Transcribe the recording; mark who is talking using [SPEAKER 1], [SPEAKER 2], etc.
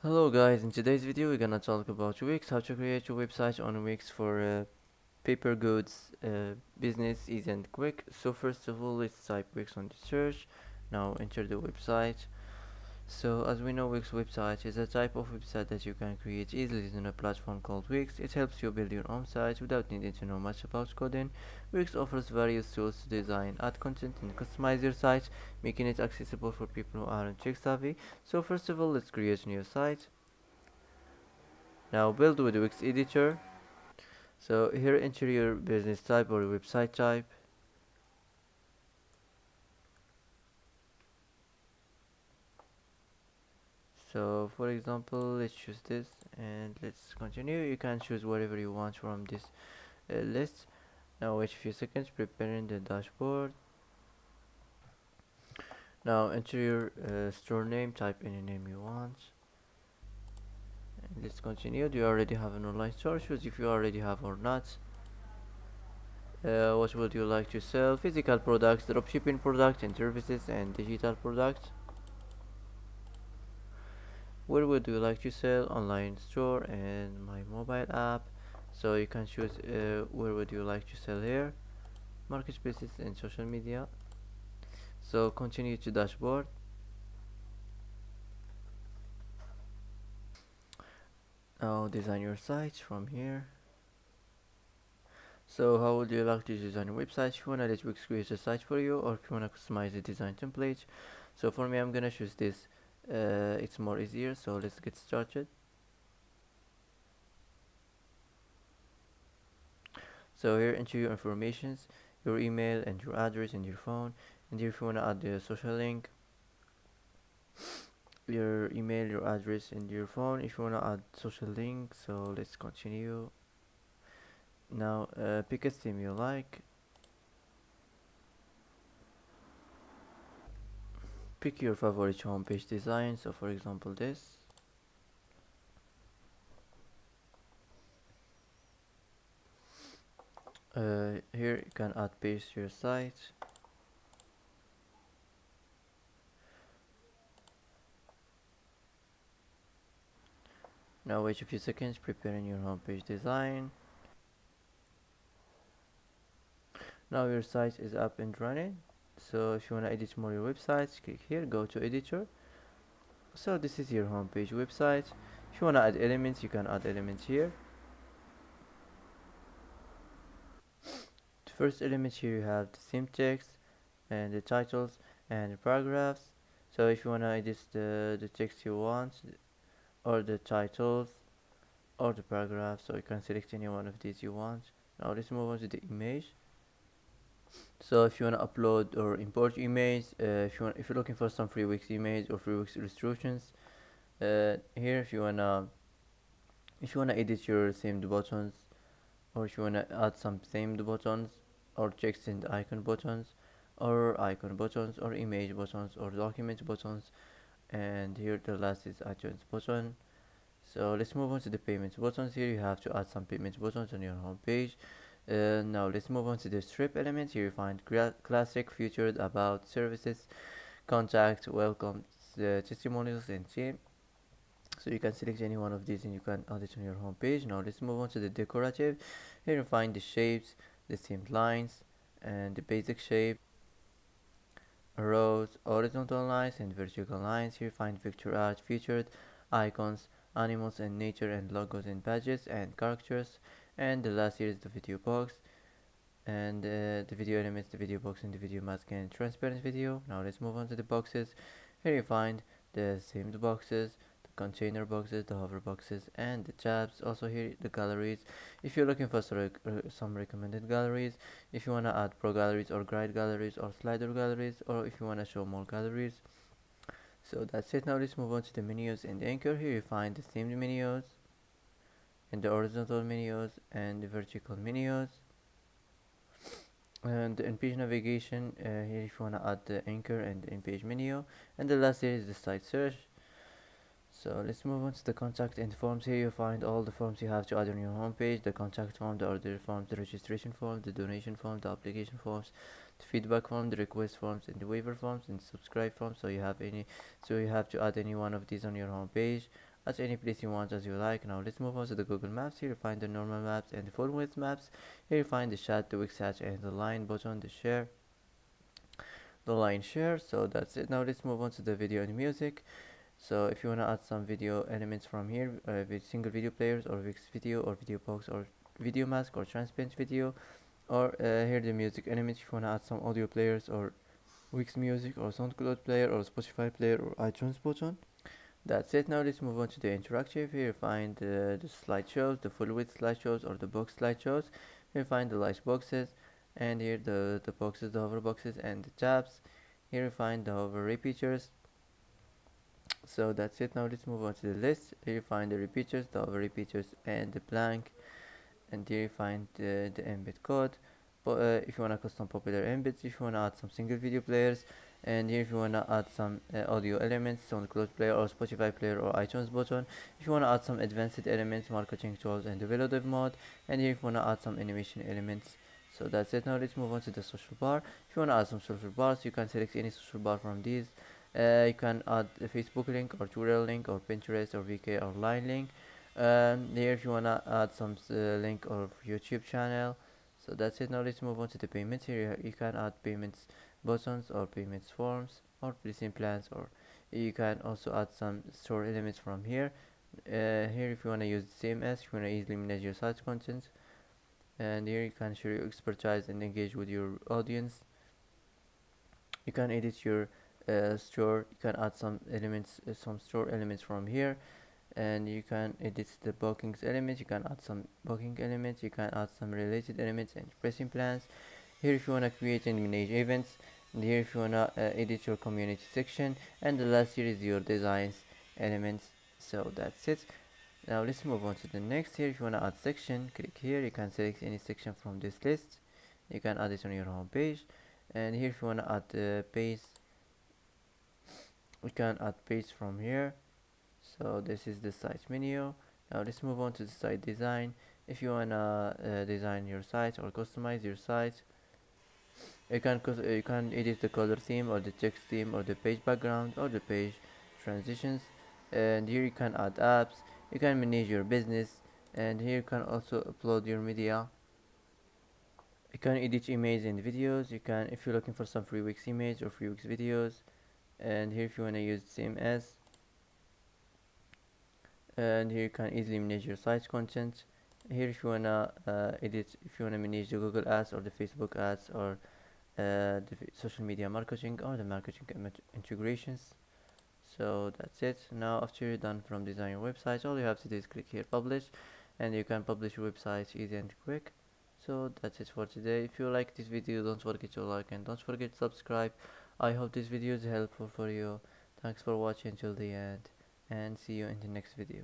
[SPEAKER 1] Hello guys, in today's video we're gonna talk about Wix, how to create your website on Wix for paper goods business easy and quick. So first of all, let's type Wix on the search. Now enter the website. So as we know, Wix website is a type of website that you can create easily on a platform called Wix. It helps you build your own site without needing to know much about coding. Wix offers various tools to design, add content and customize your site, making it accessible for people who aren't tech savvy. So first of all, let's create a new site. Now build with Wix editor. So here enter your business type or website type. So for example, let's choose this and let's continue. You can choose whatever you want from this list. Now wait a few seconds, preparing the dashboard. Now enter your store name, type any name you want. And let's continue. Do you already have an online store? Choose if you already have or not. What would you like to sell? Physical products, dropshipping products and services, and digital products. Where would you like to sell? Online store and my mobile app. So you can choose where would you like to sell here. Marketplaces and social media. So continue to dashboard. Now design your site from here. So how would you like to design a website? If you wanna let Wix create a site for you, or if you wanna customize the design template. So for me, I'm gonna choose this. It's more easier. So let's get started. So here enter your informations, your email and your address and your phone. And here if you wanna add the social link, your email, your address and your phone. If you wanna add social link, so let's continue. Now pick a theme you like. Pick your favorite homepage design. So for example this. Here you can add page to your site. Now wait a few seconds, preparing your homepage design. Now your site is up and running. So if you want to edit more your website, click here, go to editor. So this is your homepage website. If you want to add elements, you can add elements here. The first element here you have the theme text and the titles and the paragraphs. So if you want to edit the text you want, or the titles or the paragraphs, so you can select any one of these you want. Now let's move on to the image. So if you want to upload or import image, if you're looking for some free Wix image or free Wix illustrations, here if you wanna edit your themed buttons, or if you wanna add some themed buttons or text and icon buttons, or image buttons or document buttons, and here the last is items button. So let's move on to the payments buttons. Here you have to add some payments buttons on your home page. Now let's move on to the strip element. Here you find classic, featured, about, services, contact, welcome, testimonials and theme. So you can select any one of these and you can add it on your home page. Now let's move on to the decorative. Here you find the shapes, the themed lines and the basic shape, rows, horizontal lines and vertical lines. Here you find vector art, featured, icons, animals and nature, and logos and badges and characters. And the last here is the video box and the video elements, the video box and the video mask and transparent video. Now let's move on to the boxes. Here you find the themed boxes, the container boxes, the hover boxes and the tabs. Also here the galleries, if you're looking for some recommended galleries, if you want to add pro galleries or guide galleries or slider galleries, or if you want to show more galleries. So that's it. Now let's move on to the menus and the anchor. Here you find the themed menus and the horizontal menus and the vertical menus. And in page navigation, here if you want to add the anchor and the in-page menu. And the last here is the site search. So let's move on to the contact and forms. Here you find all the forms you have to add on your homepage: the contact form, the order form, the registration form, the donation form, the application forms, the feedback form, the request forms, and the waiver forms, and subscribe forms. So you have to add any one of these on your homepage. at any place you want as you like. Now let's move on to the Google Maps. Here you find the normal maps and the full width maps. Here you find the chat, the quick search, and the line button, the line share. So that's it. Now let's move on to the video and music. So if you want to add some video elements from here with single video players or Wix video or video box or video mask or transparent video, or here the music elements if you want to add some audio players or Wix music or SoundCloud player or Spotify player or iTunes button. That's it. Now let's move on to the interactive. Here you find the slideshows, the full width slideshows or the box slideshows. Here you find the light boxes, and here the boxes, the hover boxes and the tabs. Here you find the hover repeaters. So that's it. Now let's move on to the list. Here you find the repeaters, the hover repeaters and the blank, and here you find the embed code. But if you want to custom popular embeds, if you want to add some single video players, and here if you want to add some audio elements, SoundCloud player or Spotify player or iTunes button. If you want to add some advanced elements, marketing tools and developer mode, and here if you want to add some animation elements. So that's it. Now let's move on to the social bar. If you want to add some social bars, you can select any social bar from these. You can add a Facebook link or Twitter link or Pinterest or VK or Line link. Here if you want to add some link or YouTube channel. So that's it. Now let's move on to the payments. Here you can add payments buttons or payments forms or pricing plans, or you can also add some store elements from here. Here if you want to use the same as, if you want to easily manage your site content, and here you can share your expertise and engage with your audience. You can edit your store. You can add some elements, some store elements from here, and you can edit the bookings elements. You can add some booking elements. You can add some related elements and pricing plans. Here if you want to create and manage events, and here if you want to edit your community section, and the last here is your designs elements. So that's it. Now let's move on to the next. Here if you want to add section, click here. You can select any section from this list. You can add it on your home page, and here if you want to add the page, we can add page from here. So this is the site menu. Now let's move on to the site design. If you wanna design your site or customize your site, you can edit the color theme or the text theme or the page background or the page transitions. And here you can add apps. You can manage your business, and here you can also upload your media. You can edit images and videos. You can, if you're looking for some free Wix image or free Wix videos, and here if you wanna use the same as, and here you can easily manage your site content. Here if you wanna edit, if you wanna manage the Google ads or the Facebook ads or the social media marketing or the marketing integrations. So that's it. Now after you're done from design your website, all you have to do is click here publish, and you can publish your website easy and quick. So that's it for today. If you like this video, don't forget to like and don't forget to subscribe. I hope this video is helpful for you. Thanks for watching till the end, and see you in the next video.